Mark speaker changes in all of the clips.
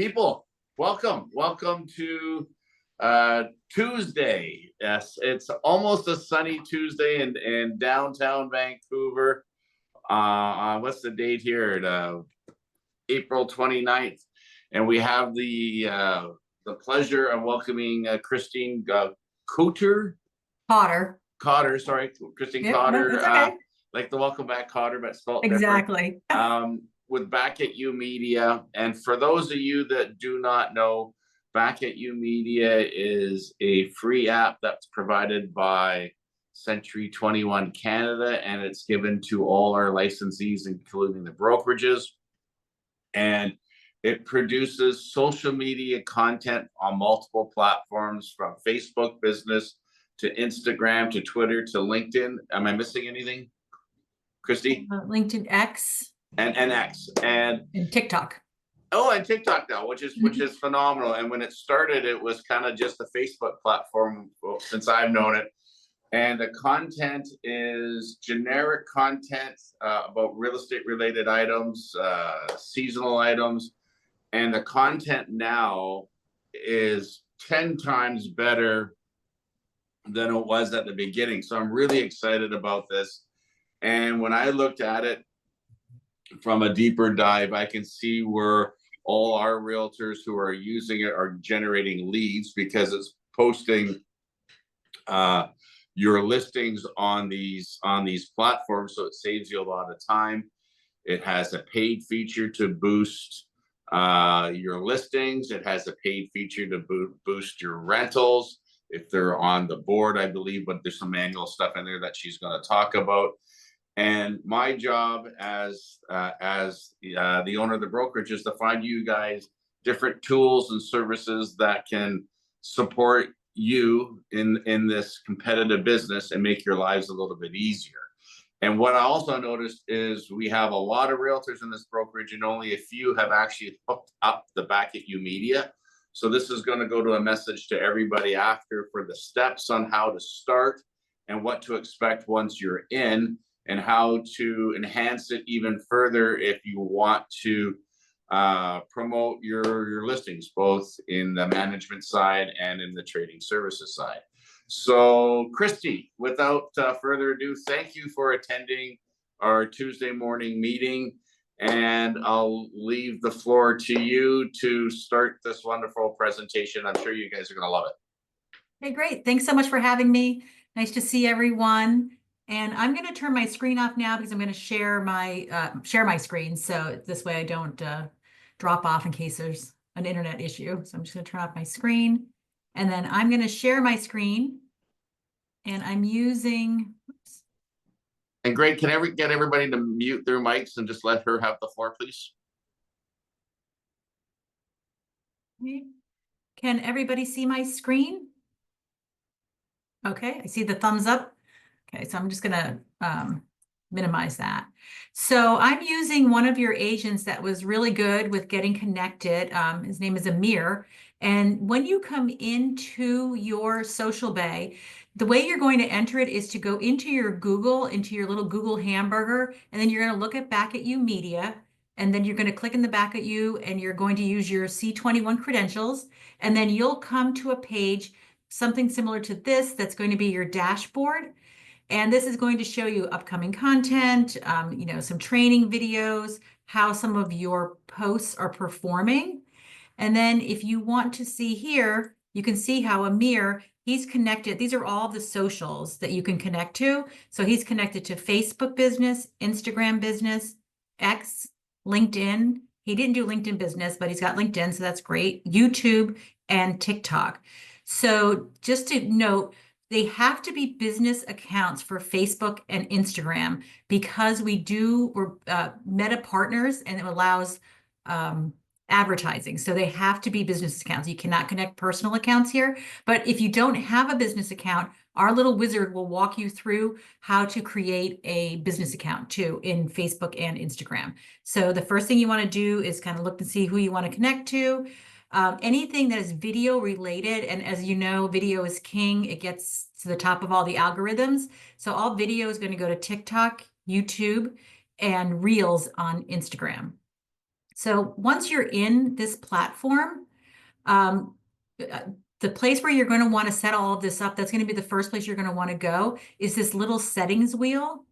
Speaker 1: People, welcome to Tuesday. Yes, it's almost a sunny Tuesday in downtown Vancouver. What's the date here? April 29th. And we have the pleasure of welcoming Christine Kautter.
Speaker 2: Kautter.
Speaker 1: Sorry, Christine
Speaker 2: Yep, no,
Speaker 1: Kautter.
Speaker 2: that's okay.
Speaker 1: Like the welcome back Kautter, but spelled
Speaker 2: Exactly.
Speaker 1: different. With Back at You Media. And for those of you that do not know, Back at You Media is a free app that's provided by Century 21 Canada, and it's given to all our licensees, including the brokerages. And it produces social media content on multiple platforms, from Facebook business to Instagram to Twitter to LinkedIn. Am I missing anything, Christy?
Speaker 2: LinkedIn X
Speaker 1: and X and
Speaker 2: TikTok.
Speaker 1: Oh, and TikTok now, which is phenomenal. And when it started, it was kind of just a Facebook platform, well, since I've known it. And the content is generic content about real estate related items, seasonal items. And the content now is 10 times better than it was at the beginning. So I'm really excited about this. And when I looked at it from a deeper dive, I can see where all our realtors who are using it are generating leads, because it's posting your listings on these platforms, so it saves you a lot of time. It has a paid feature to boost your listings. It has a paid feature to boost your rentals if they're on the board, I believe, but there's some manual stuff in there that she's going to talk about. And my job as the owner of the brokerage is to find you guys different tools and services that can support you in this competitive business and make your lives a little bit easier. And what I also noticed is we have a lot of realtors in this brokerage, and only a few have actually hooked up the Back at You Media. So this is going to go to a message to everybody after for the steps on how to start and what to expect once you're in, and how to enhance it even further if you want to promote your listings, both in the management side and in the trading services side. So, Christy, without further ado, thank you for attending our Tuesday morning meeting, and I'll leave the floor to you to start this wonderful presentation. I'm sure you guys are going to love it.
Speaker 2: Okay, great. Thanks so much for having me. Nice to see everyone. And I'm going to turn my screen off now because I'm going to share my screen, so this way I don't drop off in case there's an internet issue. So I'm just going to turn off my screen, and then I'm going to share my screen, and I'm using. Oops.
Speaker 1: And Greg, can I get everybody to mute their mics and just let her have the floor, please?
Speaker 2: Okay. Can everybody see my screen? Okay, I see the thumbs up. Okay, so I'm just going to minimize that. So I'm using one of your agents that was really good with getting connected. His name is Amir. And when you come into your Social Bay, the way you're going to enter it is to go into your Google, into your little Google hamburger, and then you're going to look at Back at You Media. And then you're going to click in the Back at You, and you're going to use your C21 credentials. And then you'll come to a page, something similar to this, that's going to be your dashboard. And this is going to show you upcoming content, some training videos, how some of your posts are performing. And then if you want to see here, you can see how Amir, he's connected. These are all the socials that you can connect to. So he's connected to Facebook Business, Instagram Business, X, LinkedIn. He didn't do LinkedIn Business, but he's got LinkedIn, so that's great. YouTube and TikTok. So just to note, they have to be business accounts for Facebook and Instagram, because we're Meta partners, and it allows advertising. So they have to be business accounts. You cannot connect personal accounts here. But if you don't have a business account, our little wizard will walk you through how to create a business account too in Facebook and Instagram. So the first thing you want to do is kind of look to see who you want to connect to. Anything that is video related, and as you know, video is king. It gets to the top of all the algorithms. So all video is going to go to TikTok, YouTube, and Reels on Instagram. So once you're in this platform, um, the place where you're going to want to set all of this up, that's going to be the first place you're going to want to go, is this little settings wheel.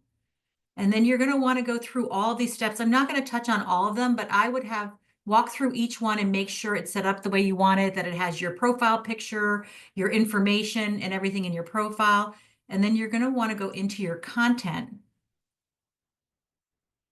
Speaker 2: And then you're going to want to go through all these steps. I'm not going to touch on all of them, but I would have walk through each one and make sure it's set up the way you want it, that it has your profile picture, your information, and everything in your profile. And then you're going to want to go into your content.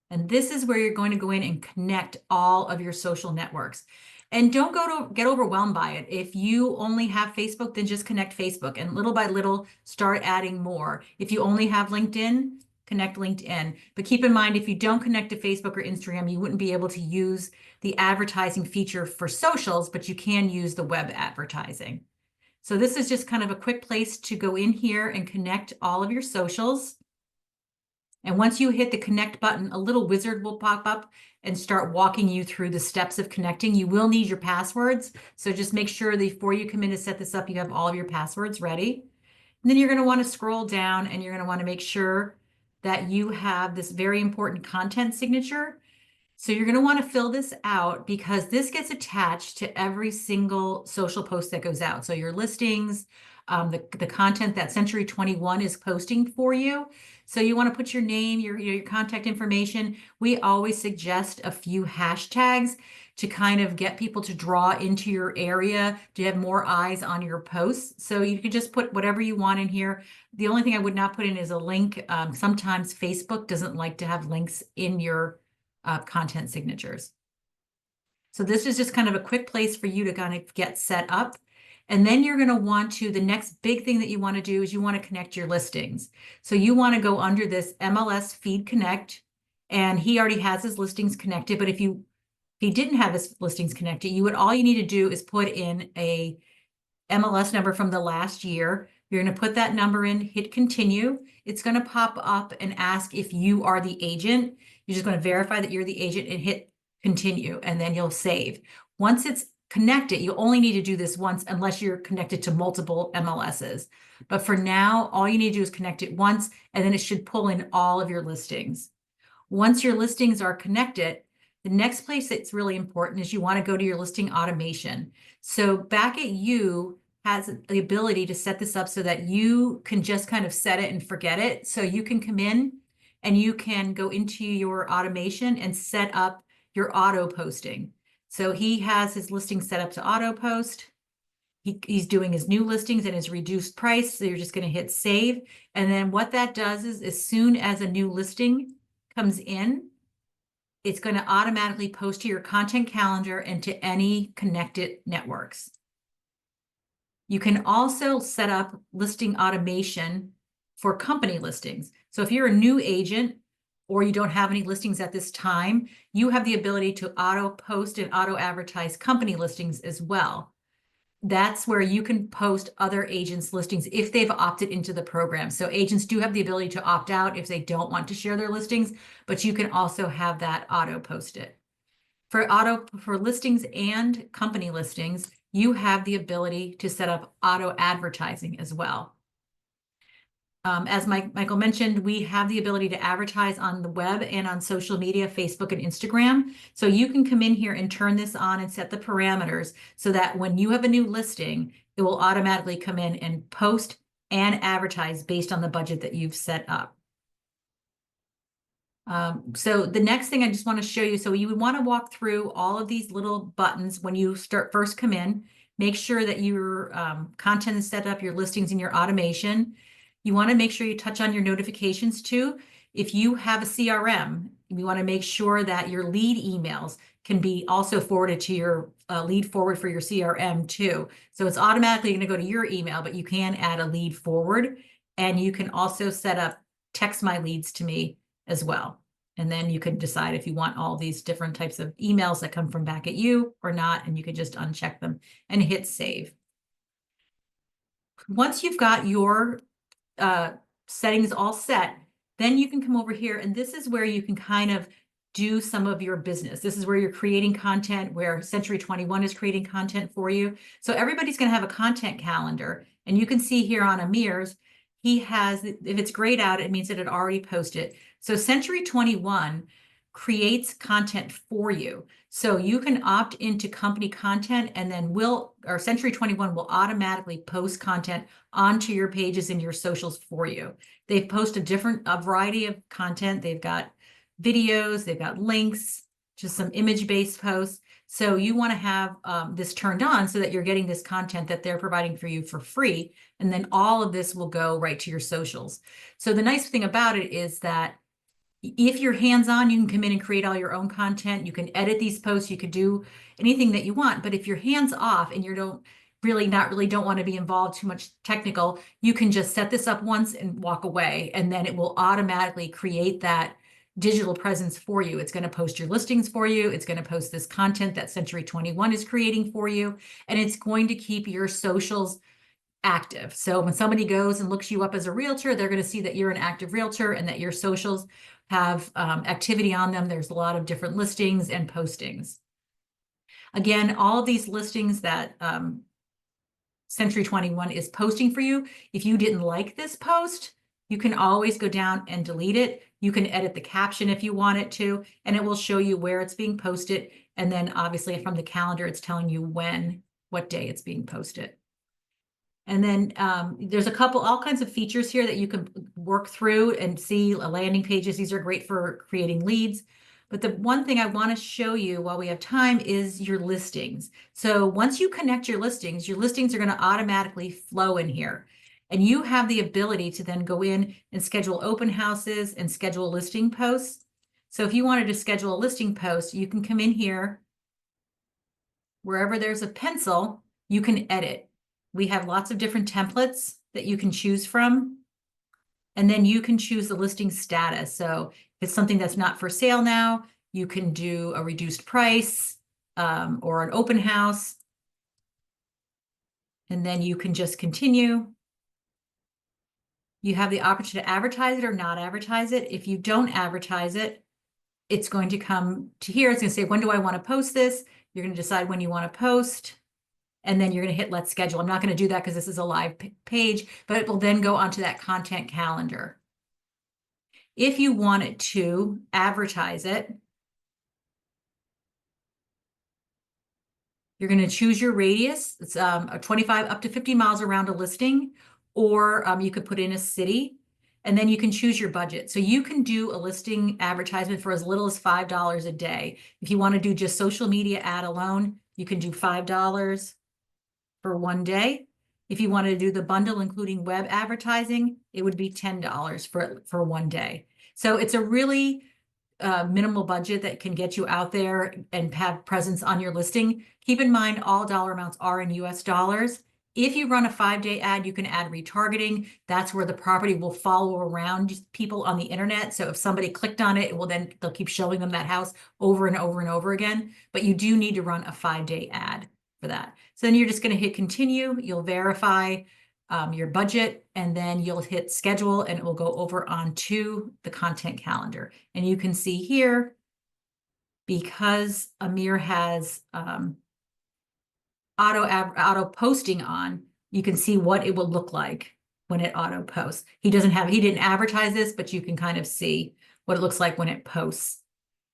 Speaker 2: And this is where you're going to go in and connect all of your social networks. And don't get overwhelmed by it. If you only have Facebook, then just connect Facebook, and little by little start adding more. If you only have LinkedIn, connect LinkedIn. But keep in mind, if you don't connect to Facebook or Instagram, you wouldn't be able to use the advertising feature for socials, but you can use the web advertising. So this is just kind of a quick place to go in here and connect all of your socials. And once you hit the connect button, a little wizard will pop up and start walking you through the steps of connecting. You will need your passwords. So just make sure that before you come in to set this up, you have all of your passwords ready. And then you're going to want to scroll down, and you're going to want to make sure that you have this very important content signature. So you're going to want to fill this out, because this gets attached to every single social post that goes out. So your listings, the content that Century 21 is posting for you. So you want to put your name, your contact information. We always suggest a few hashtags to kind of get people to draw into your area, to have more eyes on your posts. So you could just put whatever you want in here. The only thing I would not put in is a link. Sometimes Facebook doesn't like to have links in your content signatures. So this is just kind of a quick place for you to kind of get set up. And then you're going to want to, the next big thing that you want to do is you want to connect your listings. So you want to go under this MLS feed connect, and he already has his listings connected. But if he didn't have his listings connected, all you need to do is put in a MLS number from the last year. You're going to put that number in, hit continue. It's going to pop up and ask if you are the agent. You're just going to verify that you're the agent and hit continue, and then you'll save. Once it's connected, you only need to do this once unless you're connected to multiple MLSs. But for now, all you need to do is connect it once, and then it should pull in all of your listings. Once your listings are connected, the next place that's really important is you want to go to your listing automation. So Back at You has the ability to set this up so that you can just kind of set it and forget it. So you can come in and you can go into your automation and set up your auto posting. So he has his listing set up to auto post. He's doing his new listings and his reduced price. So you're just going to hit save. And then what that does is, as soon as a new listing comes in, it's going to automatically post to your content calendar and to any connected networks. You can also set up listing automation for company listings. So if you're a new agent or you don't have any listings at this time, you have the ability to auto post and auto advertise company listings as well. That's where you can post other agents' listings if they've opted into the program. So agents do have the ability to opt out if they don't want to share their listings, but you can also have that auto posted. For listings and company listings, you have the ability to set up auto advertising as well. As Michael mentioned, we have the ability to advertise on the web and on social media, Facebook and Instagram. So you can come in here and turn this on and set the parameters so that when you have a new listing, it will automatically come in and post and advertise based on the budget that you've set up. So the next thing I just want to show you, so you would want to walk through all of these little buttons when you first come in. Make sure that your content is set up, your listings and your automation. You want to make sure you touch on your notifications too. If you have a CRM, you want to make sure that your lead emails can be also forwarded to your lead forward for your CRM too. So it's automatically going to go to your email, but you can add a lead forward, and you can also set up text my leads to me as well. And then you can decide if you want all these different types of emails that come from Back at You or not, and you can just uncheck them and hit save. Once you've got your settings all set, then you can come over here, and this is where you can kind of do some of your business. This is where you're creating content, where Century 21 is creating content for you. So everybody's going to have a content calendar, and you can see here on Amir's, he has, if it's grayed out, it means that it already posted. So Century 21 creates content for you. So you can opt into company content, and then Century 21 will automatically post content onto your pages and your socials for you. They've posted a variety of content. They've got videos, they've got links, just some image-based posts. So you want to have this turned on so that you're getting this content that they're providing for you for free. And then all of this will go right to your socials. So the nice thing about it is that if you're hands-on, you can come in and create all your own content. You can edit these posts. You could do anything that you want. But if you're hands off and you don't want to be involved too much technical, you can just set this up once and walk away. And then it will automatically create that digital presence for you. It's going to post your listings for you. It's going to post this content that Century 21 is creating for you. And it's going to keep your socials active. So when somebody goes and looks you up as a realtor, they're going to see that you're an active realtor and that your socials have activity on them. There's a lot of different listings and postings. Again, all of these listings that Century 21 is posting for you, if you didn't like this post, you can always go down and delete it. You can edit the caption if you want it to, and it will show you where it's being posted. And then obviously from the calendar, it's telling you what day it's being posted. And then there's all kinds of features here that you can work through and see landing pages. These are great for creating leads. But the one thing I want to show you while we have time is your listings. So once you connect your listings are going to automatically flow in here. And you have the ability to then go in and schedule open houses and schedule listing posts. So if you wanted to schedule a listing post, you can come in here. Wherever there's a pencil, you can edit. We have lots of different templates that you can choose from. And then you can choose the listing status. So if it's something that's not for sale now, you can do a reduced price or an open house. And then you can just continue. You have the option to advertise it or not advertise it. If you don't advertise it, it's going to come to here. It's going to say, when do I want to post this? You're going to decide when you want to post. And then you're going to hit Let's Schedule. I'm not going to do that because this is a live page, but it will then go onto that content calendar. If you wanted to advertise it, you're going to choose your radius. It's 25 up to 50 miles around a listing, or you could put in a city, and then you can choose your budget. So you can do a listing advertisement for as little as $5 a day. If you want to do just social media ad alone, you can do $5 for one day. If you wanted to do the bundle, including web advertising, it would be $10 for one day. So it's a really minimal budget that can get you out there and have presence on your listing. Keep in mind, all dollar amounts are in US dollars. If you run a 5-day ad, you can add retargeting. That's where the property will follow around people on the internet. So if somebody clicked on it, they'll keep showing them that house over and over and over again. But you do need to run a 5-day ad for that. So then you're just going to hit continue. You'll verify your budget, and then you'll hit schedule, and it will go over onto the content calendar. And you can see here, because Amir has auto posting on, you can see what it will look like when it auto posts. He didn't advertise this, but you can kind of see what it looks like when it posts.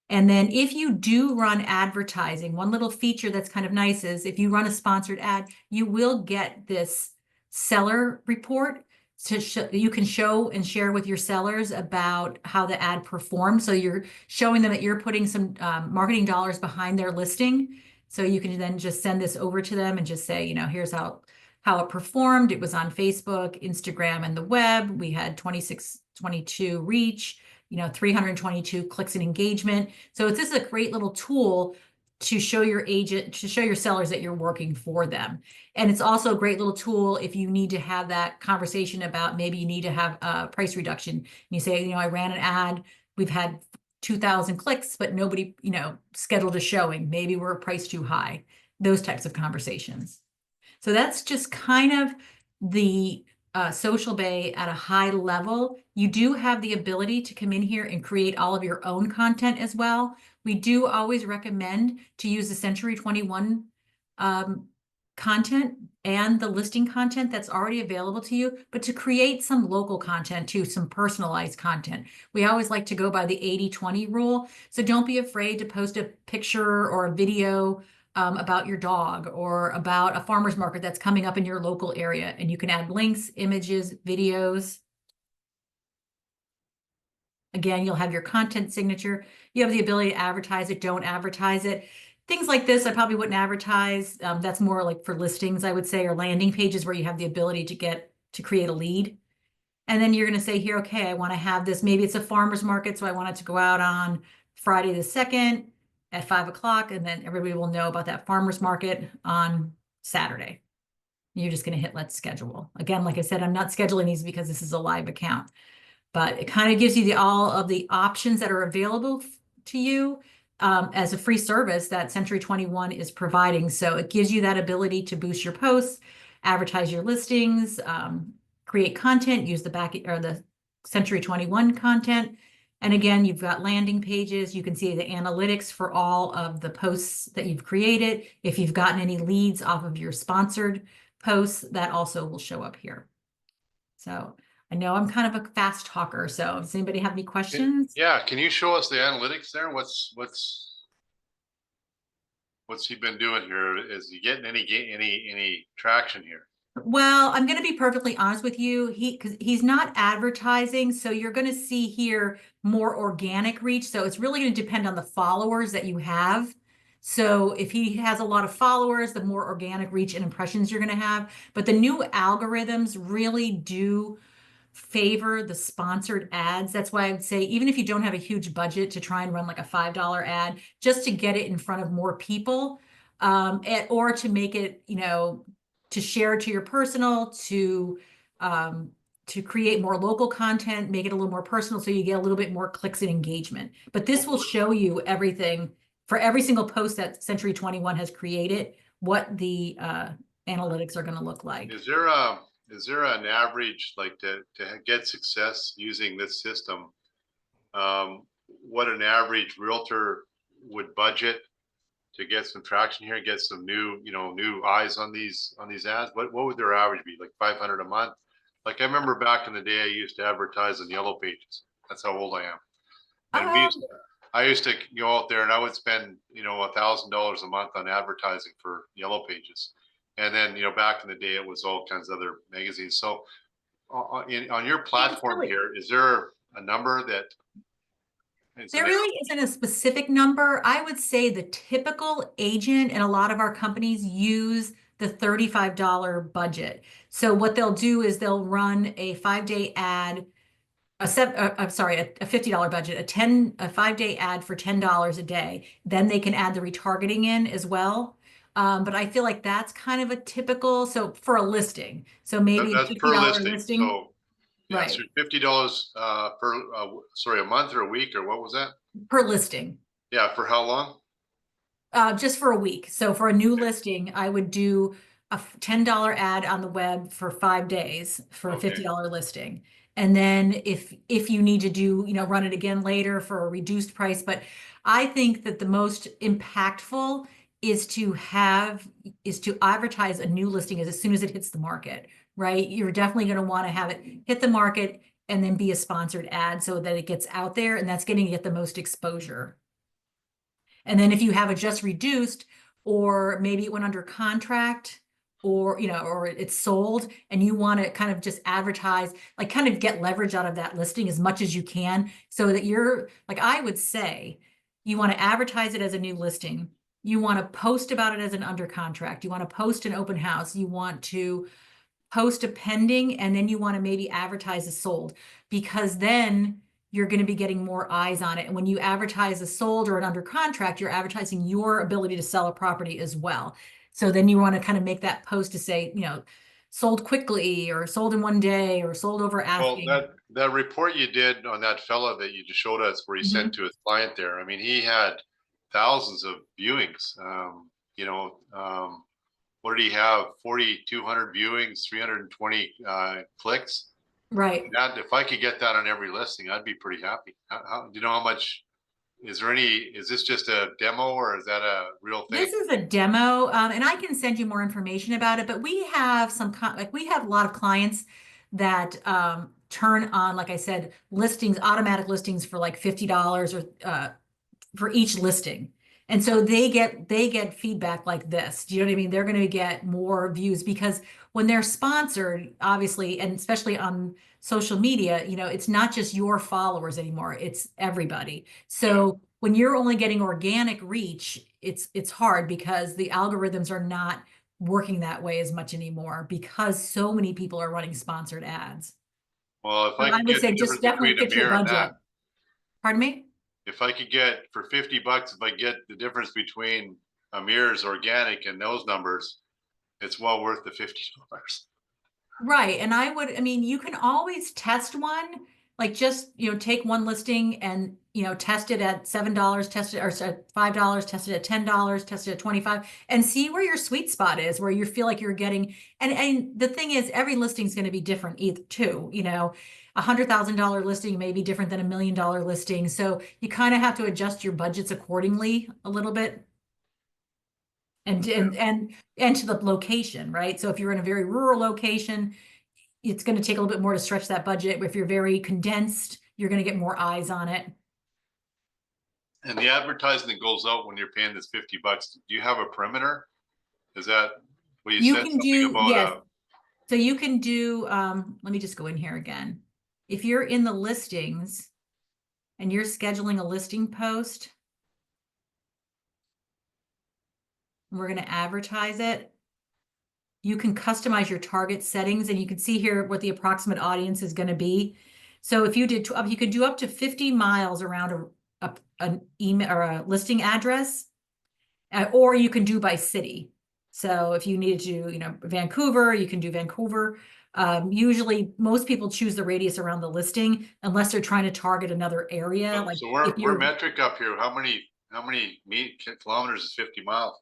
Speaker 2: And then if you do run advertising, one little feature that's kind of nice is if you run a sponsored ad, you will get this seller report you can show and share with your sellers about how the ad performed. So you're showing them that you're putting some marketing dollars behind their listing. So you can then just send this over to them and just say, here's how it performed. It was on Facebook, Instagram, and the web. We had 22 reach, 322 clicks and engagement. So this is a great little tool to show your sellers that you're working for them. And it's also a great little tool if you need to have that conversation about maybe you need to have a price reduction. And you say, I ran an ad, we've had 2,000 clicks, but nobody, scheduled a showing. Maybe we're priced too high. Those types of conversations. So that's just kind of the Social Bay at a high level. You do have the ability to come in here and create all of your own content as well. We do always recommend to use the Century 21 content and the listing content that's already available to you, but to create some local content too, some personalized content. We always like to go by the 80-20 rule. So don't be afraid to post a picture or a video about your dog or about a farmer's market that's coming up in your local area. And you can add links, images, videos. Again, you'll have your content signature. You have the ability to advertise it, don't advertise it. Things like this, I probably wouldn't advertise. That's more like for listings, I would say, or landing pages where you have the ability to create a lead. And then you're going to say here, okay, I want to have this. Maybe it's a farmer's market, so I want it to go out on Friday the 2nd at 5 o'clock, and then everybody will know about that farmer's market on Saturday. You're just going to hit let's schedule. Again, like I said, I'm not scheduling these because this is a live account, but it kind of gives you all of the options that are available to you as a free service that Century 21 is providing. So it gives you that ability to boost your posts, advertise your listings, create content, use the back or the Century 21 content. And again, you've got landing pages. You can see the analytics for all of the posts that you've created. If you've gotten any leads off of your sponsored posts, that also will show up here. So I know I'm kind of a fast talker. So does anybody have any questions?
Speaker 3: Yeah, can you show us the analytics there? What's he been doing here? Is he getting any traction here?
Speaker 2: Well, I'm going to be perfectly honest with you. Because he's not advertising, so you're going to see here more organic reach. So it's really going to depend on the followers that you have. So if he has a lot of followers, the more organic reach and impressions you're going to have. But the new algorithms really do favor the sponsored ads. That's why I would say, even if you don't have a huge budget to try and run like a $5 ad, just to get it in front of more people, or to make it, to share to your personal, to create more local content, make it a little more personal so you get a little bit more clicks and engagement. But this will show you everything for every single post that Century 21 has created, what the analytics are going to look like.
Speaker 3: Is there an average, like to get success using this system? What an average realtor would budget to get some traction here, get some new eyes on these ads? What would their average be? Like 500 a month? Like I remember back in the day, I used to advertise in Yellow Pages. That's how old I am. And I used to go out there and I would spend $1,000 a month on advertising for Yellow Pages. And then, back in the day, it was all kinds of other magazines. So on your platform here, is there a number that?
Speaker 2: There really isn't a specific number. I would say the typical agent and a lot of our companies use the $35 budget. So what they'll do is they'll run a 5-day ad, a $50 budget, a 5-day ad for $10 a day. Then they can add the retargeting in as well. But I feel like that's kind of a typical, so for a listing, so maybe
Speaker 3: that's
Speaker 2: $50
Speaker 3: per listing.
Speaker 2: listing.
Speaker 3: So, yeah,
Speaker 2: right.
Speaker 3: So $50 per a month or a week, or what was that?
Speaker 2: Per listing.
Speaker 3: Yeah, for how long?
Speaker 2: Just for a week. So for a new listing, I would do a $10 ad on the web for 5 days for a $50 listing. And then if you need to do, run it again later for a reduced price. But I think that the most impactful is to advertise a new listing as soon as it hits the market, right? You're definitely going to want to have it hit the market and then be a sponsored ad so that it gets out there, and that's going to get the most exposure. And then if you have it just reduced, or maybe it went under contract, or or it's sold, and you want to kind of just advertise, like kind of get leverage out of that listing as much as you can, so that you're, like, I would say, you want to advertise it as a new listing. You want to post about it as an under contract. You want to post an open house. You want to post a pending, and then you want to maybe advertise a sold, because then you're going to be getting more eyes on it. And when you advertise a sold or an under contract, you're advertising your ability to sell a property as well. So then you want to kind of make that post to say, sold quickly, or sold in 1 day, or sold over asking.
Speaker 3: Well, that report you did on that fella that you just showed us, where he sent to his client there, I mean, he had thousands of viewings. What did he have? 4,200 viewings, 320 clicks.
Speaker 2: Right.
Speaker 3: If I could get that on every listing, I'd be pretty happy. Do you know how much is there any, is this just a demo or is that a real thing?
Speaker 2: This is a demo, and I can send you more information about it, but we have we have a lot of clients that turn on, like I said, listings, automatic listings for like $50 or for each listing. And so they get feedback like this. Do you know what I mean? They're going to get more views because when they're sponsored, obviously, and especially on social media, you know, it's not just your followers anymore, it's everybody. So when you're only getting organic reach, it's hard because the algorithms are not working that way as much anymore because so many people are running sponsored ads.
Speaker 3: Well, if
Speaker 2: So
Speaker 3: I
Speaker 2: I
Speaker 3: could
Speaker 2: would
Speaker 3: get
Speaker 2: say
Speaker 3: the
Speaker 2: just
Speaker 3: difference
Speaker 2: definitely
Speaker 3: between a
Speaker 2: fit your
Speaker 3: mirror and
Speaker 2: budget.
Speaker 3: that,
Speaker 2: Pardon me?
Speaker 3: if I could get for $50, if I get the difference between a mirror's organic and those numbers, it's well worth the $50.
Speaker 2: Right. And I mean, you can always test one, like just, you know, take one listing and, you know, test it at $7, test it or at $5, test it at $10, test it at 25 and see where your sweet spot is, where you feel like you're getting, and the thing is every listing is going to be different either too, you know, $100,000 listing may be different than $1 million listing. So you kind of have to adjust your budgets accordingly a little bit. And to the location, right? So if you're in a very rural location, it's going to take a little bit more to stretch that budget. If you're very condensed, you're going to get more eyes on it.
Speaker 3: And the advertising that goes out when you're paying this $50, do you have a perimeter? Is that what
Speaker 2: You
Speaker 3: said
Speaker 2: can
Speaker 3: something
Speaker 2: do,
Speaker 3: about?
Speaker 2: yes. So you can do, let me just go in here again. If you're in the listings and you're scheduling a listing post, and we're going to advertise it, you can customize your target settings and you can see here what the approximate audience is going to be. So if you did, you could do up to 50 miles around an email or a listing address, or you can do by city. So if you needed to, you know, Vancouver, you can do Vancouver. Usually most people choose the radius around the listing unless they're trying to target another area. Like
Speaker 3: So
Speaker 2: if
Speaker 3: we're
Speaker 2: you're
Speaker 3: metric up here. How many kilometers is 50 miles?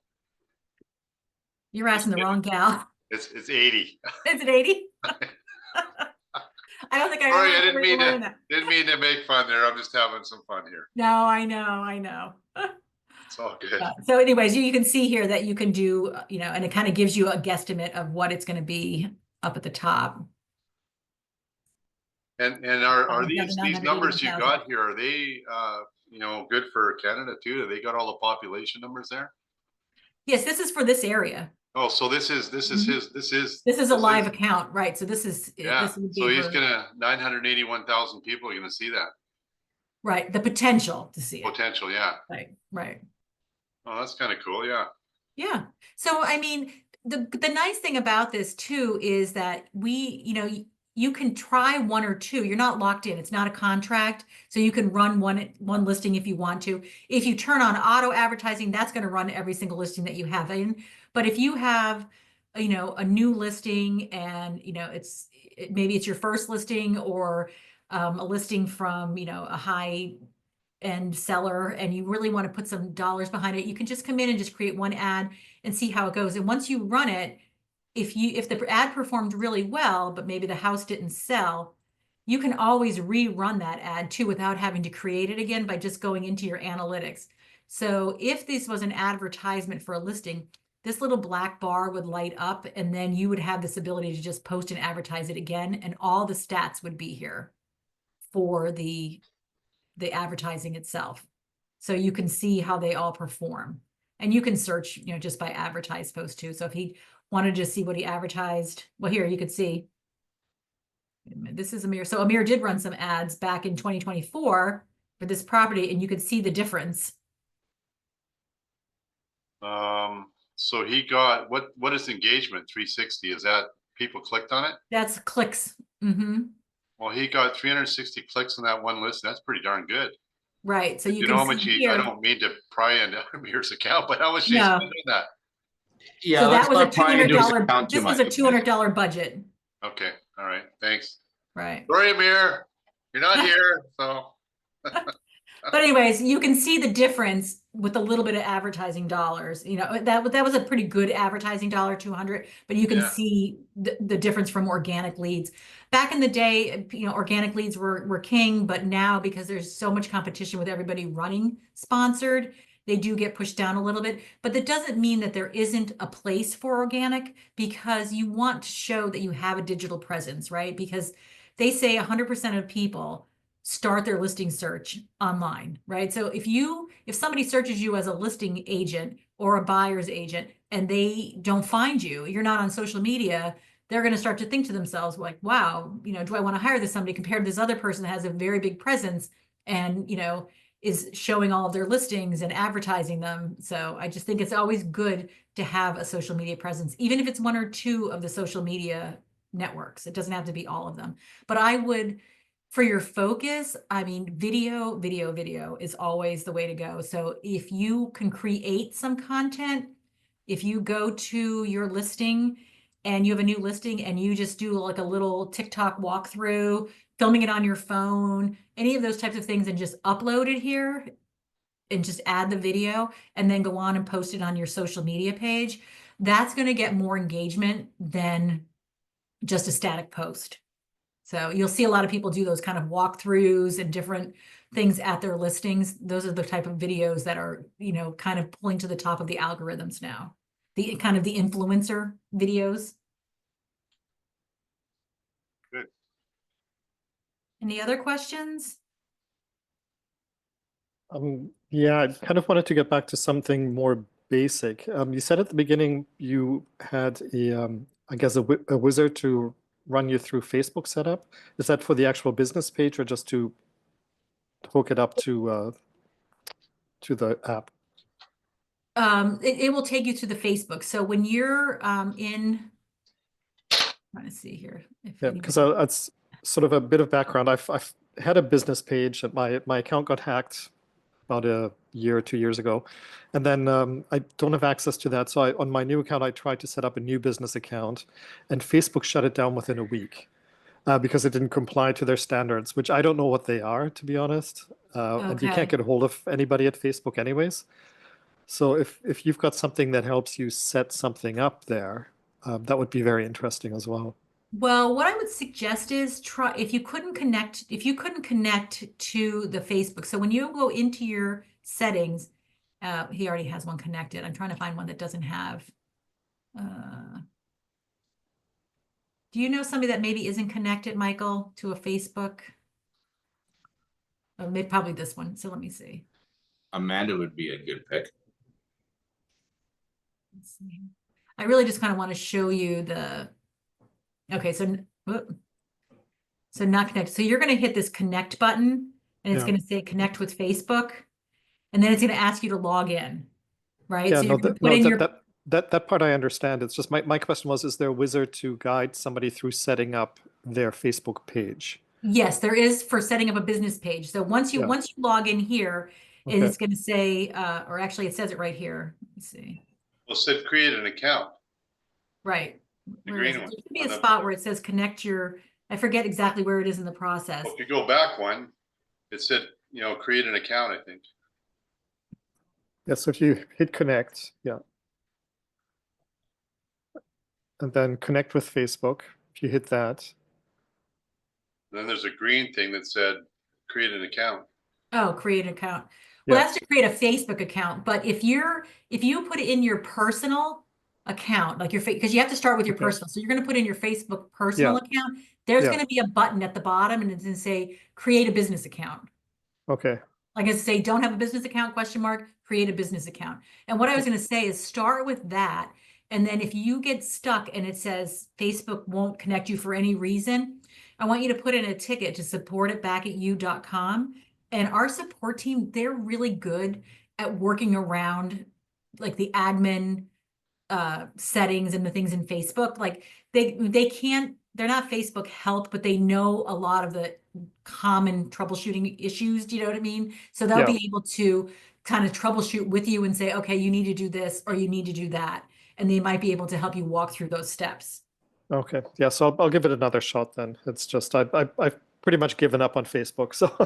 Speaker 2: You're asking the wrong gal.
Speaker 3: It's 80.
Speaker 2: Is it 80? I don't think I
Speaker 3: Sorry,
Speaker 2: ever
Speaker 3: I didn't mean
Speaker 2: learned
Speaker 3: to
Speaker 2: that.
Speaker 3: didn't mean to make fun there. I'm just having some fun here.
Speaker 2: No, I know.
Speaker 3: It's all good.
Speaker 2: So anyways, you can see here that you can do, you know, and it kind of gives you a guesstimate of what it's going to be up at the top.
Speaker 3: And are these numbers you
Speaker 2: 981,000.
Speaker 3: got here, are they you know, good for Canada too? They got all the population numbers there?
Speaker 2: Yes, this is for this area.
Speaker 3: Oh, so this is
Speaker 2: a live account, right? So this is
Speaker 3: yeah.
Speaker 2: this would be
Speaker 3: So he's
Speaker 2: for,
Speaker 3: gonna 981,000 people are gonna see that.
Speaker 2: right, the potential to see it.
Speaker 3: Potential, yeah.
Speaker 2: Right.
Speaker 3: Oh, that's kind of cool, yeah.
Speaker 2: Yeah. So I mean, the nice thing about this too is that you know, you can try one or two. You're not locked in. It's not a contract. So you can run one listing if you want to. If you turn on auto advertising, that's going to run every single listing that you have in. But if you have, you know, a new listing and, you know, maybe it's your first listing or a listing from, you know, a high end seller and you really want to put some dollars behind it, you can just come in and just create one ad and see how it goes. And once you run it, if the ad performed really well, but maybe the house didn't sell, you can always rerun that ad too without having to create it again by just going into your analytics. So if this was an advertisement for a listing, this little black bar would light up and then you would have this ability to just post and advertise it again and all the stats would be here for the advertising itself. So you can see how they all perform. And you can search, you know, just by advertised post too. So if he wanted to see what he advertised, well, here you could see. This is Amir. So Amir did run some ads back in 2024 for this property, and you could see the difference.
Speaker 3: So he got what is engagement 360? Is that people clicked on it?
Speaker 2: That's clicks.
Speaker 3: Well, he got 360 clicks on that one list. That's pretty darn good.
Speaker 2: Right. So you
Speaker 3: know
Speaker 2: can
Speaker 3: how much
Speaker 2: see here.
Speaker 3: I don't mean to pry into Amir's account, but how much he's
Speaker 2: No.
Speaker 3: spending that?
Speaker 1: Yeah,
Speaker 2: So that was a $200.
Speaker 1: This
Speaker 2: This was a $200 budget.
Speaker 3: Okay. All right. Thanks.
Speaker 2: Right.
Speaker 3: Sorry, Amir. You're not here. So
Speaker 2: But anyways, you can see the difference with a little bit of advertising dollars. You know, that was a pretty good advertising dollar, 200, but you can
Speaker 3: Yeah.
Speaker 2: see the difference from organic leads. Back in the day, you know, organic leads were king, but now because there's so much competition with everybody running sponsored, they do get pushed down a little bit. But that doesn't mean that there isn't a place for organic, because you want to show that you have a digital presence, right? Because they say 100% of people start their listing search online, right? So if somebody searches you as a listing agent or a buyer's agent and they don't find you, you're not on social media, they're going to start to think to themselves like, wow, you know, do I want to hire this somebody compared to this other person that has a very big presence and, you know, is showing all of their listings and advertising them. So I just think it's always good to have a social media presence, even if it's one or two of the social media networks. It doesn't have to be all of them. But I would, for your focus, I mean, video is always the way to go. So if you can create some content, if you go to your listing and you have a new listing and you just do like a little TikTok walkthrough, filming it on your phone, any of those types of things, and just upload it here and just add the video and then go on and post it on your social media page, that's going to get more engagement than just a static post. So you'll see a lot of people do those kind of walkthroughs and different things at their listings. Those are the type of videos that are, you know, kind of pulling to the top of the algorithms now. The kind of the influencer videos.
Speaker 3: Good.
Speaker 2: Any other questions?
Speaker 4: Yeah, I kind of wanted to get back to something more basic. You said at the beginning you had I guess a wizard to run you through Facebook setup. Is that for the actual business page or just to hook it up to the app?
Speaker 2: It will take you to the Facebook. So when you're in, trying to see here.
Speaker 4: Yeah, because that's sort of a bit of background. I've had a business page and my account got hacked about a year or 2 years ago. And then I don't have access to that. So on my new account, I tried to set up a new business account and Facebook shut it down within a week because it didn't comply to their standards, which I don't know what they are, to be honest. And you
Speaker 2: Okay.
Speaker 4: can't get a hold of anybody at Facebook anyways. So if you've got something that helps you set something up there, that would be very interesting as well.
Speaker 2: Well, what I would suggest is try, if you couldn't connect to the Facebook. So when you go into your settings, he already has one connected. I'm trying to find one that doesn't have. Do you know somebody that maybe isn't connected, Michael, to a Facebook? Maybe probably this one. So let me see.
Speaker 1: Amanda would be a good pick.
Speaker 2: Let's see. I really just kind of want to show you the. Okay, so not connected. So you're going to hit this connect button, and it's
Speaker 4: Yeah.
Speaker 2: going to say connect with Facebook, and then it's going to ask you to log in, right?
Speaker 4: Yeah,
Speaker 2: So
Speaker 4: no,
Speaker 2: you're going to
Speaker 4: no,
Speaker 2: put in your.
Speaker 4: that part I understand. It's just my question was, is there a wizard to guide somebody through setting up their Facebook page?
Speaker 2: Yes, there is for setting up a business page. So once you
Speaker 4: Yeah.
Speaker 2: log in here, and
Speaker 4: Okay.
Speaker 2: it's going to say, or actually it says it right here. Let me see.
Speaker 3: Well, it said create an account.
Speaker 2: Right.
Speaker 3: The
Speaker 2: Where is
Speaker 3: green
Speaker 2: it?
Speaker 3: one.
Speaker 2: There should be
Speaker 3: On
Speaker 2: a
Speaker 3: the-
Speaker 2: spot where it says connect your, I forget exactly where it is in the process.
Speaker 3: Well, if you go back one, it said, you know, create an account, I think.
Speaker 4: Yeah, so if you hit connect, yeah. And then connect with Facebook, if you hit that.
Speaker 3: Then there's a green thing that said create an account.
Speaker 2: Oh, create an account. Well,
Speaker 4: Yeah.
Speaker 2: that's to create a Facebook account. But if you put it in your personal account, like because you have to start with your
Speaker 4: Okay.
Speaker 2: personal. So you're going to put in your Facebook personal account. There's
Speaker 4: Yeah.
Speaker 2: going to be a button at the bottom, and it's going to say create a business account.
Speaker 4: Okay.
Speaker 2: Like I say, don't have a business account, question mark, create a business account. And what I was going to say is start with that. And then if you get stuck and it says Facebook won't connect you for any reason, I want you to put in a ticket to supportitbackatyou.com. And our support team, they're really good at working around like the admin settings and the things in Facebook. Like they can't, they're not Facebook help, but they know a lot of the common troubleshooting issues. Do you know what I mean? So they'll
Speaker 4: Yeah.
Speaker 2: be able to kind of troubleshoot with you and say, okay, you need to do this or you need to do that. And they might be able to help you walk through those steps.
Speaker 4: Okay. Yeah, so I'll give it another shot then. It's just I've pretty much given up on Facebook. So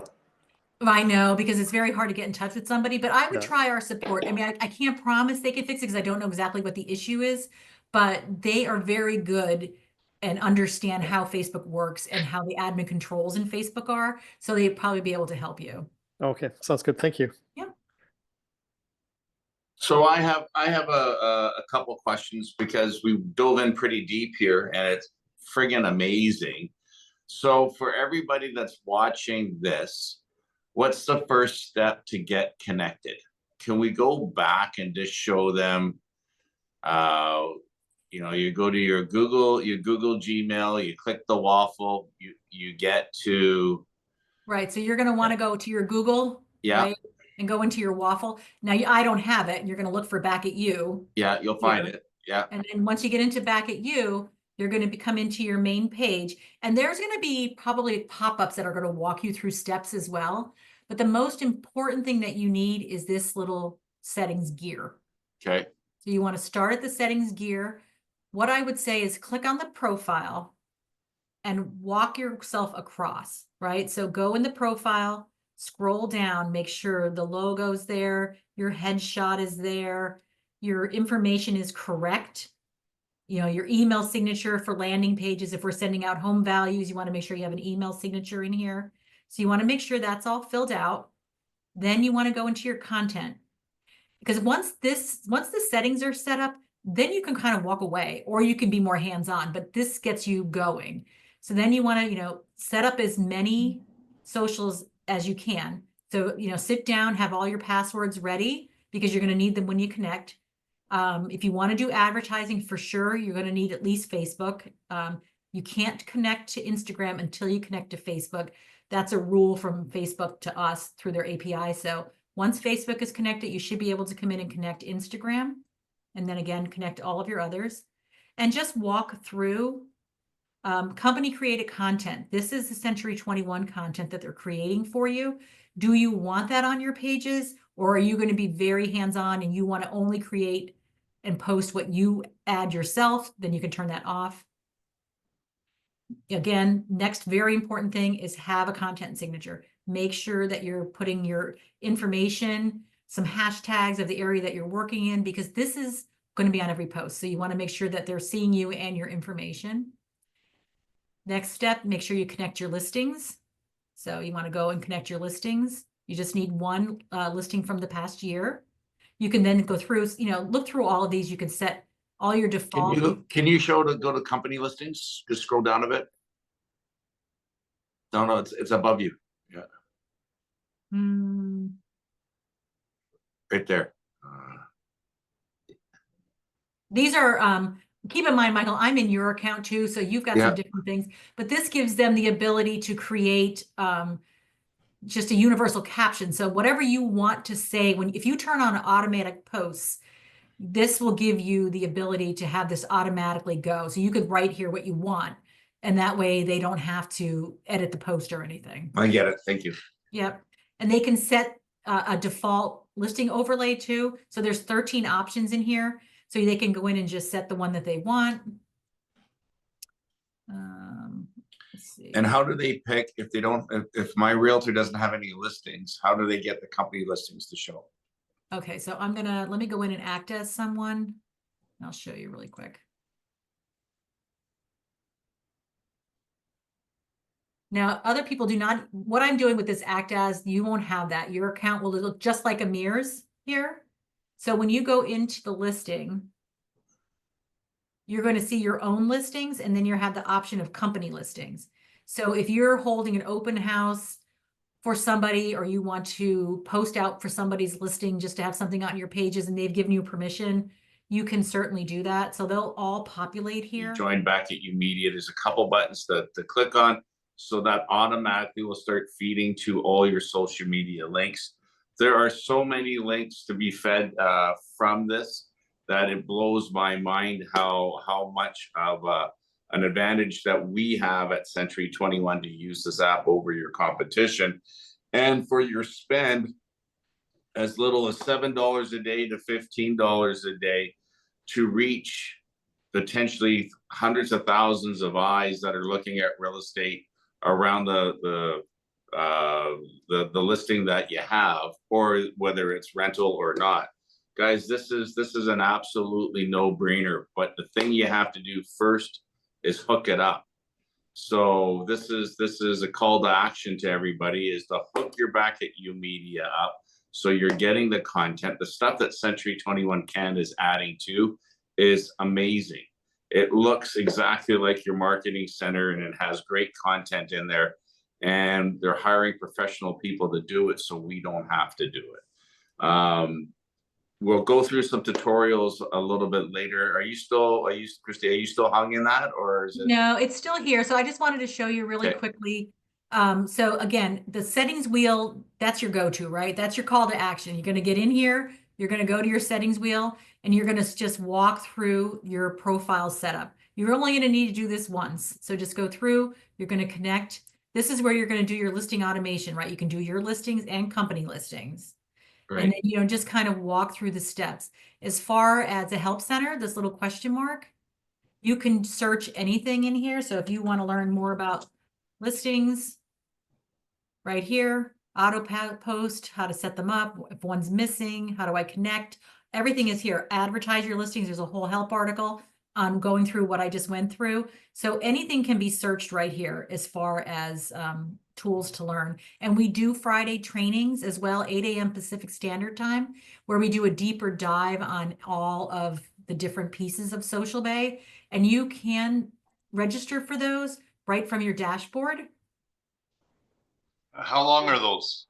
Speaker 2: I know, because it's very hard to get in touch with somebody, but I would
Speaker 4: Yeah.
Speaker 2: try our support. I mean, I can't promise they can fix it because I don't know exactly what the issue is, but they are very good and understand how Facebook works and how the admin controls in Facebook are. So they'd probably be able to help you.
Speaker 4: Okay, sounds good. Thank you.
Speaker 2: Yeah.
Speaker 1: So I have a couple questions because we dove in pretty deep here and it's friggin' amazing. So for everybody that's watching this, what's the first step to get connected? Can we go back and just show them, you know, you go to your Google Gmail, you click the waffle, you get to,
Speaker 2: Right. So you're going to want to go to your Google,
Speaker 1: yeah,
Speaker 2: right? And go into your waffle. Now, I don't have it. You're going to look for Back at You.
Speaker 1: yeah, you'll find
Speaker 2: Here.
Speaker 1: it. Yeah.
Speaker 2: And then once you get into Back at You, you're going to come into your main page. And there's going to be probably pop-ups that are going to walk you through steps as well. But the most important thing that you need is this little settings gear.
Speaker 1: Okay.
Speaker 2: So you want to start at the settings gear. What I would say is click on the profile and walk yourself across, right? So go in the profile, scroll down, make sure the logo's there, your headshot is there, your information is correct. You know, your email signature for landing pages. If we're sending out home values, you want to make sure you have an email signature in here. So you want to make sure that's all filled out. Then you want to go into your content. Because once the settings are set up, then you can kind of walk away or you can be more hands-on, but this gets you going. So then you want to, you know, set up as many socials as you can. So, you know, sit down, have all your passwords ready because you're going to need them when you connect. If you want to do advertising, for sure, you're going to need at least Facebook. You can't connect to Instagram until you connect to Facebook. That's a rule from Facebook to us through their API. So once Facebook is connected, you should be able to come in and connect Instagram, and then again, connect all of your others, and just walk through company created content. This is the Century 21 content that they're creating for you. Do you want that on your pages, or are you going to be very hands-on and you want to only create and post what you add yourself? Then you can turn that off. Again, next very important thing is have a content signature. Make sure that you're putting your information, some hashtags of the area that you're working in, because this is going to be on every post. So you want to make sure that they're seeing you and your information. Next step, make sure you connect your listings. So you want to go and connect your listings. You just need one listing from the past year. You can then go through, you know, look through all of these. You can set all your default.
Speaker 1: Can you show to go to company listings? Just scroll down a bit. No, it's above you. Yeah,
Speaker 2: Hmm.
Speaker 1: right there.
Speaker 2: These are, keep in mind, Michael, I'm in your account too, so you've got
Speaker 1: Yeah.
Speaker 2: some different things, but this gives them the ability to create just a universal caption. So whatever you want to say, if you turn on automatic posts, this will give you the ability to have this automatically go. So you could write here what you want, and that way they don't have to edit the post or anything.
Speaker 1: I get it. Thank you.
Speaker 2: Yep. And they can set a default listing overlay too. So there's 13 options in here. So they can go in and just set the one that they want. Let's see.
Speaker 1: And how do they pick if they don't, if my realtor doesn't have any listings, how do they get the company listings to show?
Speaker 2: Okay, so let me go in and act as someone. I'll show you really quick. Now, other people do not, what I'm doing with this act as, you won't have that. Your account will look just like Amir's here. So when you go into the listing, you're going to see your own listings, and then you have the option of company listings. So if you're holding an open house for somebody, or you want to post out for somebody's listing just to have something on your pages and they've given you permission, you can certainly do that. So they'll all populate here.
Speaker 1: Join Back at You Media. There's a couple buttons to click on, so that automatically will start feeding to all your social media links. There are so many links to be fed from this that it blows my mind how much of an advantage that we have at Century 21 to use this app over your competition. And for your spend, as little as $7 a day to $15 a day, to reach potentially hundreds of thousands of eyes that are looking at real estate around the the listing that you have, or whether it's rental or not. Guys, this is an absolutely no-brainer, but the thing you have to do first is hook it up. So this is a call to action to everybody, is to hook your Back at You media up, so you're getting the content. The stuff that Century 21 Canada is adding to is amazing. It looks exactly like your marketing center, and it has great content in there, and they're hiring professional people to do it, so we don't have to do it. We'll go through some tutorials a little bit later. Christy, are you still hung in that, or is it?
Speaker 2: No, it's still here. So I just wanted to show you really
Speaker 1: Okay.
Speaker 2: quickly. So again, the settings wheel, that's your go-to, right? That's your call to action. You're going to get in here, you're going to go to your settings wheel, and you're going to just walk through your profile setup. You're only going to need to do this once. So just go through, you're going to connect. This is where you're going to do your listing automation, right? You can do your listings and company listings.
Speaker 1: Right.
Speaker 2: And then, you know, just kind of walk through the steps. As far as a help center, this little question mark, you can search anything in here. So if you want to learn more about listings, right here, auto post, how to set them up, if one's missing, how do I connect? Everything is here. Advertise your listings. There's a whole help article on going through what I just went through. So anything can be searched right here as far as tools to learn. And we do Friday trainings as well, 8 a.m. Pacific Standard Time, where we do a deeper dive on all of the different pieces of Social Bay. And you can register for those right from your dashboard.
Speaker 3: How long are those,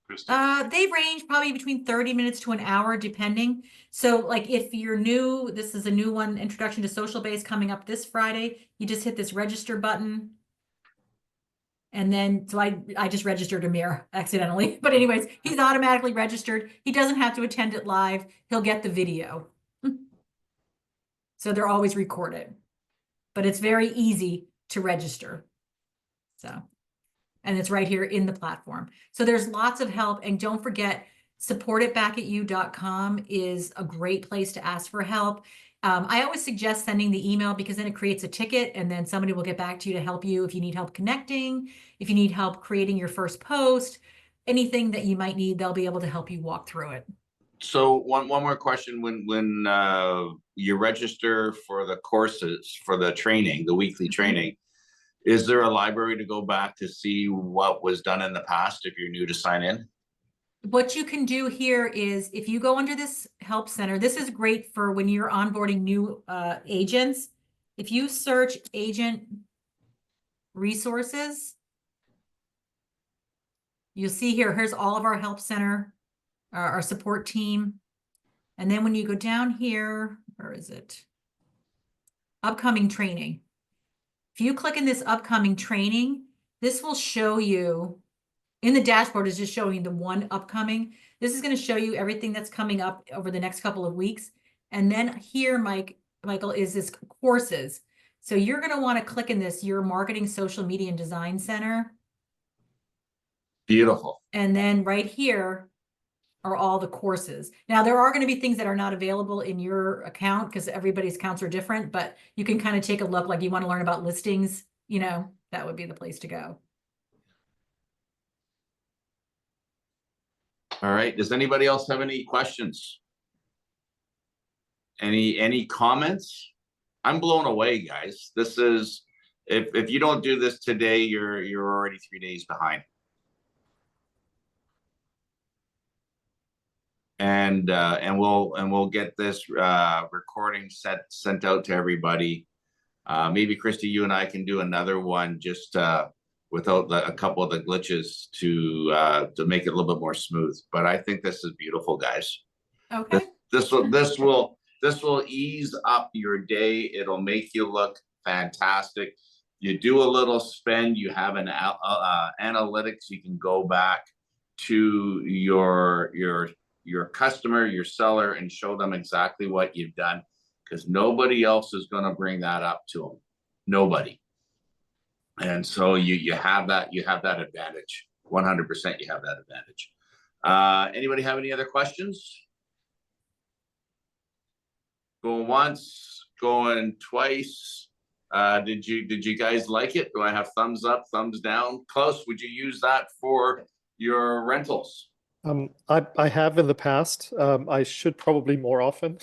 Speaker 3: Christie?
Speaker 2: They range probably between 30 minutes to an hour, depending. So like if you're new, this is a new one, Introduction to Social Base, coming up this Friday. You just hit this register button. And then, so I just registered Amir accidentally. But anyways, he's automatically registered. He doesn't have to attend it live. He'll get the video. So they're always recorded. But it's very easy to register. So. And it's right here in the platform. So there's lots of help. And don't forget, supportitbackatyou.com is a great place to ask for help. I always suggest sending the email, because then it creates a ticket, and then somebody will get back to you to help you if you need help connecting, if you need help creating your first post, anything that you might need, they'll be able to help you walk through it.
Speaker 1: So one more question. When you register for the courses, for the training, the weekly training, is there a library to go back to see what was done in the past if you're new to sign in?
Speaker 2: What you can do here is, if you go under this help center, this is great for when you're onboarding new agents. If you search agent resources, you'll see here's all of our help center, our support team. And then when you go down here, where is it? Upcoming training. If you click in this upcoming training, this will show you, in the dashboard is just showing the one upcoming. This is going to show you everything that's coming up over the next couple of weeks. And then here, Michael, is this courses. So you're going to want to click in this, your Marketing, Social Media, and Design Center.
Speaker 1: Beautiful.
Speaker 2: And then right here are all the courses. Now, there are going to be things that are not available in your account, because everybody's accounts are different, but you can kind of take a look. Like, you want to learn about listings, you know, that would be the place to go.
Speaker 1: All right. Does anybody else have any questions? Any comments? I'm blown away, guys. This is, if you don't do this today, you're already 3 days behind. And we'll get this recording sent out to everybody. Maybe Christy, you and I can do another one, just without a couple of the glitches, to make it a little bit more smooth. But I think this is beautiful, guys.
Speaker 2: Okay.
Speaker 1: This will ease up your day. It'll make you look fantastic. You do a little spend, you have an analytics. You can go back to your customer, your seller, and show them exactly what you've done, because nobody else is going to bring that up to them. Nobody. And so you have that advantage. 100% you have that advantage. Anybody have any other questions? Going once, going twice. Did you guys like it? Do I have thumbs up, thumbs down? Klaus, would you use that for your rentals?
Speaker 4: I have in the past. I should probably more often.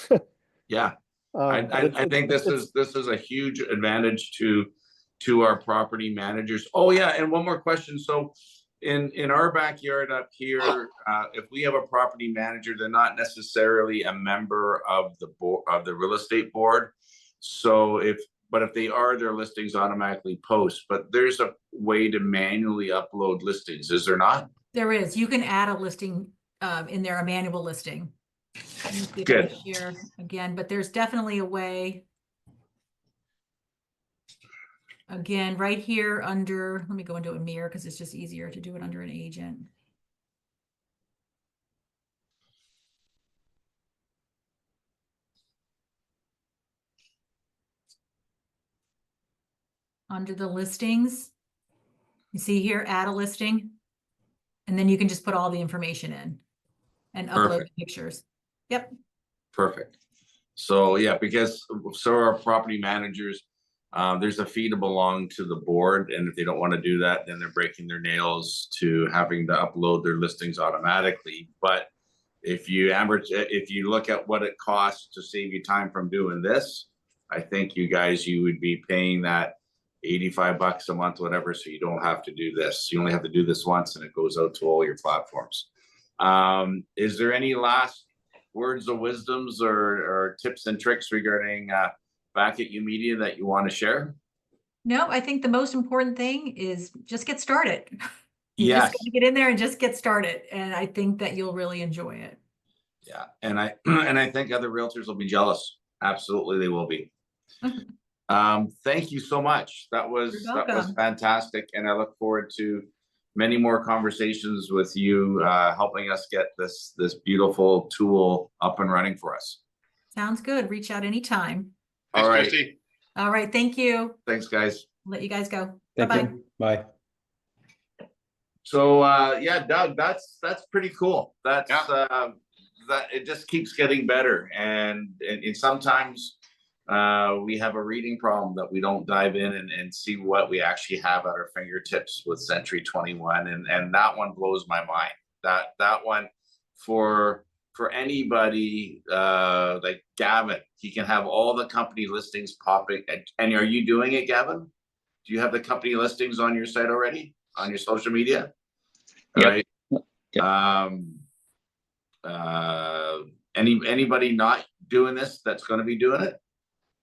Speaker 1: Yeah,
Speaker 4: But
Speaker 1: I think this is a huge advantage to our property managers. Oh yeah, and one more question. So in our backyard up here, if we have a property manager, they're not necessarily a member of the board of the real estate board. So if they are, their listings automatically post. But there's a way to manually upload listings, is there not?
Speaker 2: There is. You can add a listing in there, a manual listing. Let me see if I
Speaker 1: Good.
Speaker 2: can share again, but there's definitely a way. Again, right here under, let me go into a mirror because it's just easier to do it under an agent. Under the listings, you see here, add a listing. And then you can just put all the information in and upload
Speaker 1: Perfect.
Speaker 2: the pictures. Yep.
Speaker 1: Perfect. So yeah, because so our property managers, there's a fee to belong to the board, and if they don't want to do that, then they're breaking their nails to having to upload their listings automatically. But if you average, if you look at what it costs to save you time from doing this, I think you would be paying that $85 a month, whatever, so you don't have to do this. You only have to do this once, and it goes out to all your platforms. Is there any last words of wisdoms or tips and tricks regarding Back at You Media that you want to share?
Speaker 2: No, I think the most important thing is just get started. You
Speaker 1: Yes.
Speaker 2: just got to get in there and just get started. And I think that you'll really enjoy it.
Speaker 1: Yeah, and I think other realtors will be jealous. Absolutely, they will be. Thank you so much. That was
Speaker 2: welcome.
Speaker 1: fantastic, and I look forward to many more conversations with you, helping us get this beautiful tool up and running for us.
Speaker 2: Sounds good. Reach out anytime.
Speaker 3: Thanks,
Speaker 1: All right.
Speaker 3: Christie.
Speaker 2: All right. Thank you.
Speaker 1: Thanks, guys.
Speaker 2: Let you guys go.
Speaker 5: Thank
Speaker 2: Bye-bye.
Speaker 5: you. Bye.
Speaker 1: So yeah, Doug, that's pretty cool. That's
Speaker 3: Yeah.
Speaker 1: That it just keeps getting better, and sometimes we have a reading problem that we don't dive in and see what we actually have at our fingertips with Century 21, and that one blows my mind. That one for anybody like Gavin, he can have all the company listings popping. And are you doing it, Gavin? Do you have the company listings on your site already, on your social media?
Speaker 5: Yep.
Speaker 1: Right.
Speaker 5: Yep.
Speaker 1: Anybody not doing this that's going to be doing it?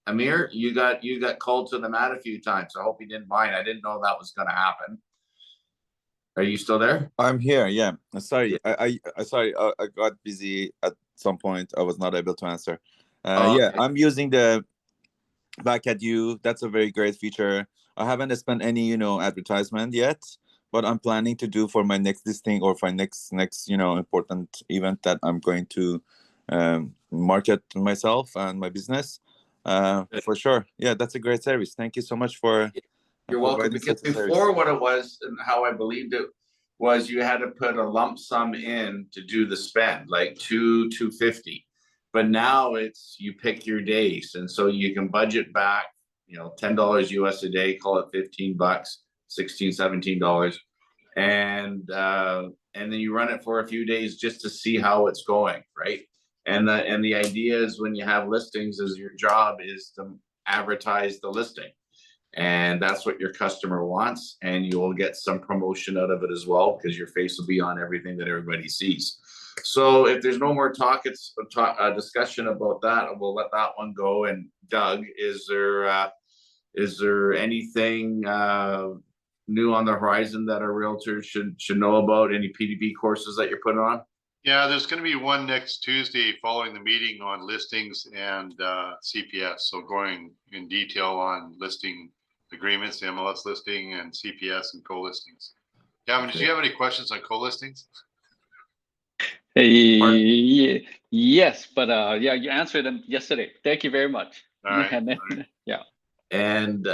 Speaker 1: Amir, you got called to the mat a few times. I hope you didn't mind. I didn't know that was going to happen. Are you still there?
Speaker 6: I'm here. Yeah. Sorry. I got busy at some point. I was not able to answer. Yeah,
Speaker 1: Okay.
Speaker 6: I'm using the Back at You. That's a very great feature. I haven't spent any, advertisement yet, but I'm planning to do for my next listing or for next, important event that I'm going to market myself and my business. For sure. Yeah, that's a great service. Thank you so much for.
Speaker 1: You're welcome.
Speaker 6: providing
Speaker 1: Because
Speaker 6: such a service.
Speaker 1: before, what it was and how I believed it was, you had to put a lump sum in to do the spend, like $250. But now it's you pick your days, and so you can budget back, $10 US a day, call it $15, $16, $17, and then you run it for a few days just to see how it's going, right? And the idea is, when you have listings, is your job is to advertise the listing. And that's what your customer wants, and you will get some promotion out of it as well, because your face will be on everything that everybody sees. So if there's no more discussion about that, we'll let that one go. And Doug, is there anything new on the horizon that our realtors should know about? Any PDP courses that you're putting on?
Speaker 3: Yeah, there's going to be one next Tuesday following the meeting on listings and CPS. So going in detail on listing agreements, the MLS listing and CPS and co-listings. Gavin, did you have any questions on co-listings?
Speaker 5: Yes, but yeah, you answered them yesterday. Thank you very much.
Speaker 3: All right.
Speaker 5: And then,
Speaker 3: All right.
Speaker 5: yeah.
Speaker 1: And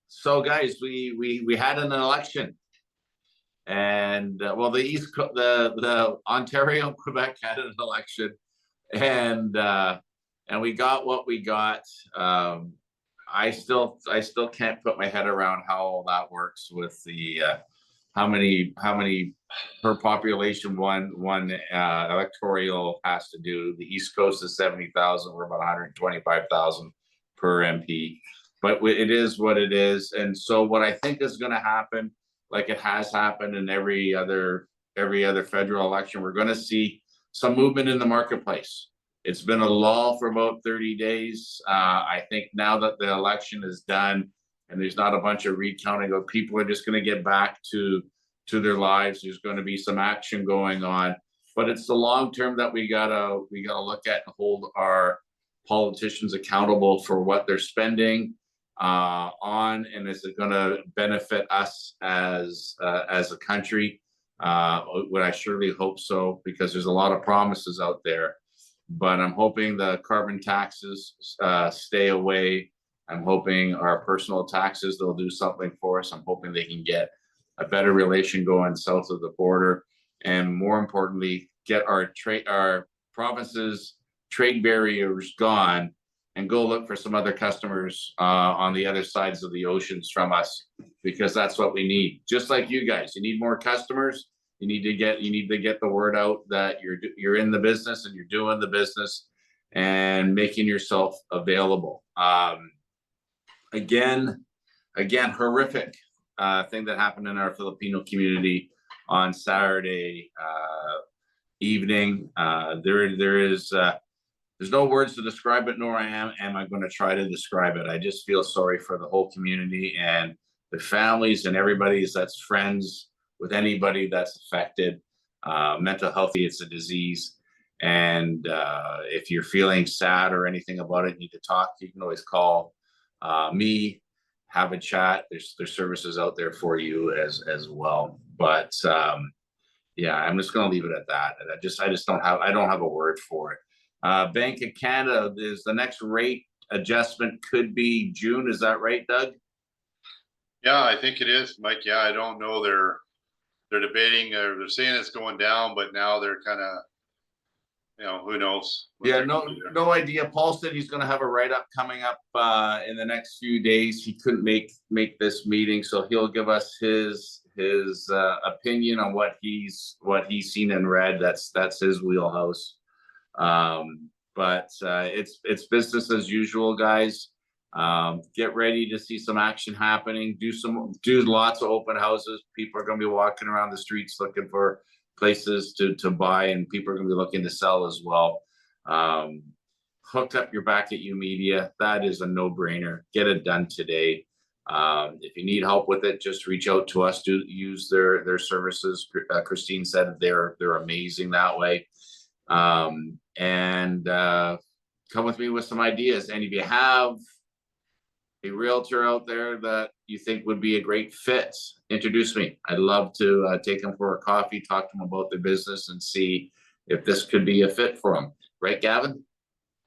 Speaker 1: so guys, we had an election, and well, the Ontario and Quebec had an election, and we got what we got. I still can't put my head around how all that works with the how many per population one electoral has to do. The East Coast is 70,000. We're about 125,000 per MP, but it is what it is. And so what I think is going to happen, like it has happened in every other federal election, we're going to see some movement in the marketplace. It's been a lull for about 30 days. I think now that the election is done and there's not a bunch of recounting, of people are just going to get back to their lives. There's going to be some action going on, but it's the long term that we gotta look at and hold our politicians accountable for what they're spending on, and is it going to benefit us as a country? Would I surely hope so, because there's a lot of promises out there. But I'm hoping the carbon taxes stay away. I'm hoping our personal taxes, they'll do something for us. I'm hoping they can get a better relation going south of the border. And more importantly, get our provinces' trade barriers gone and go look for some other customers on the other sides of the oceans from us, because that's what we need. Just like you guys, you need more customers. You need to get the word out that you're in the business and you're doing the business and making yourself available. Again, horrific thing that happened in our Filipino community on Saturday evening. There's no words to describe it, nor am I going to try to describe it. I just feel sorry for the whole community and the families and everybody that's friends with anybody that's affected. Mental health, it's a disease. And if you're feeling sad or anything about it, need to talk, you can always call me, have a chat. There's services out there for you as well. But yeah, I'm just going to leave it at that. I don't have a word for it. Bank of Canada is the next rate adjustment could be June. Is that right, Doug?
Speaker 3: Yeah, I think it is, Mike. Yeah, I don't know. They're debating, or they're saying it's going down, but now they're kind of, who knows?
Speaker 1: Yeah, no idea. Paul said he's going to have a write-up coming up in the next few days. He couldn't make this meeting, so he'll give us his opinion on what he's seen and read. That's his wheelhouse. But it's business as usual, guys. Get ready to see some action happening. Do lots of open houses. People are going to be walking around the streets looking for places to buy, and people are going to be looking to sell as well. Hooked up your back at you media. That is a no-brainer. Get it done today. If you need help with it, just reach out to us. Do use their services. Christine said they're amazing that way. And come with me with some ideas. And if you have a realtor out there that you think would be a great fit, introduce me. I'd love to take them for a coffee, talk to them about their business, and see if this could be a fit for them. Right, Gavin?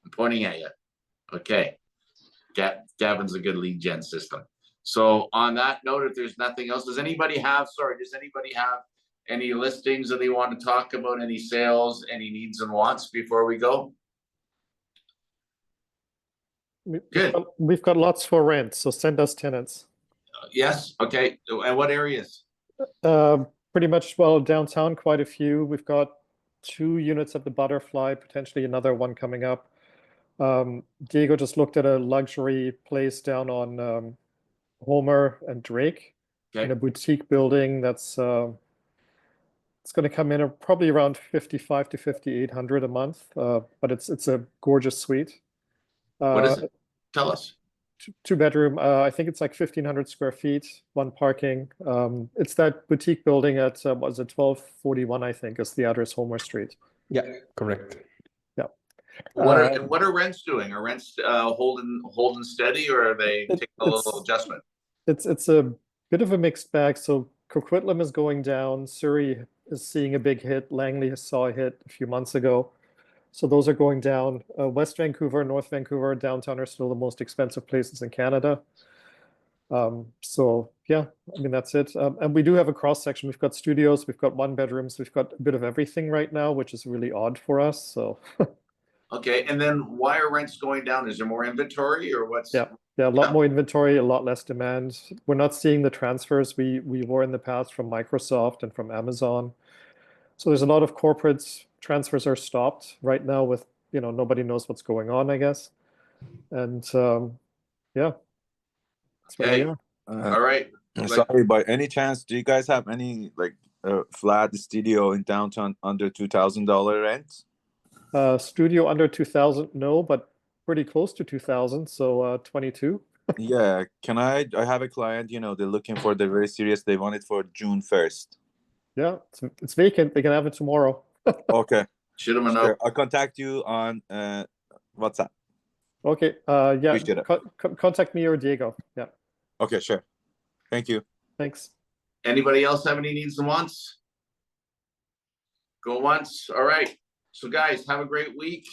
Speaker 1: I'm pointing at you. Okay. Gavin's a good lead gen system. So on that note, if there's nothing else, does anybody have any listings that they want to talk about, any sales, any needs and wants before we go? Good.
Speaker 4: We've got lots for rent, so send us tenants.
Speaker 1: Yes. Okay. And what areas?
Speaker 4: Pretty much, well, downtown, quite a few. We've got 2 units at the Butterfly, potentially another one coming up. Diego just looked at a luxury place down on Homer and Drake, in a boutique building that's it's going to come in at probably around 55 to 5,800 a month, but it's a gorgeous suite.
Speaker 1: What is it? Tell us.
Speaker 4: 2-bedroom. I think it's like 1,500 square feet, 1 parking. It's that boutique building at was it 1241? I think is the address, Homer Street.
Speaker 7: Yeah, correct.
Speaker 4: Yeah.
Speaker 1: What are rents doing? Are rents holding steady, or are they taking a little adjustment?
Speaker 4: It's a bit of a mixed bag. So Coquitlam is going down. Surrey is seeing a big hit. Langley saw a hit a few months ago. So those are going down. West Vancouver, North Vancouver, downtown are still the most expensive places in Canada. So yeah, I mean, that's it. And we do have a cross section. We've got studios, we've got 1-bedrooms, we've got a bit of everything right now, which is really odd for us. So
Speaker 1: okay, and then why are rents going down? Is there more inventory, or what's?
Speaker 4: Yeah, Yeah, a lot
Speaker 1: Yeah.
Speaker 4: more inventory, a lot less demand. We're not seeing the transfers we were in the past from Microsoft and from Amazon. So there's a lot of corporate transfers are stopped right now with, nobody knows what's going on, I guess. And yeah, that's where we
Speaker 1: Okay,
Speaker 4: are.
Speaker 1: all right.
Speaker 6: Sorry, by any chance, do you guys have any like flat studio in downtown under $2,000 rent?
Speaker 4: Studio under 2,000, no, but pretty close to 2,000, so 22.
Speaker 6: Yeah, I have a client, they're looking for, they're very serious. They want it for June 1st.
Speaker 4: Yeah, it's vacant. They can have it tomorrow.
Speaker 6: Okay.
Speaker 1: Shoot them a
Speaker 6: Sure.
Speaker 1: note.
Speaker 6: I'll contact you on WhatsApp.
Speaker 4: Okay, yeah,
Speaker 6: Appreciate it.
Speaker 4: contact me or Diego. Yeah,
Speaker 6: Okay, sure. Thank you.
Speaker 4: thanks.
Speaker 1: Anybody else have any needs and wants? Go once. All right. So guys, have a great week.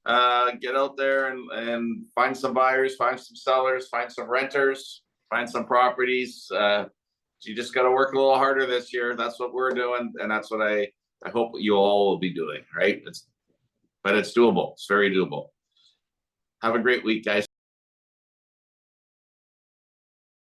Speaker 1: Get out there and find some buyers, find some sellers, find some renters, find some properties. You just got to work a little harder this year. That's what we're doing, and that's what I hope you all will be doing. Right? But it's doable. It's very doable. Have a great week, guys.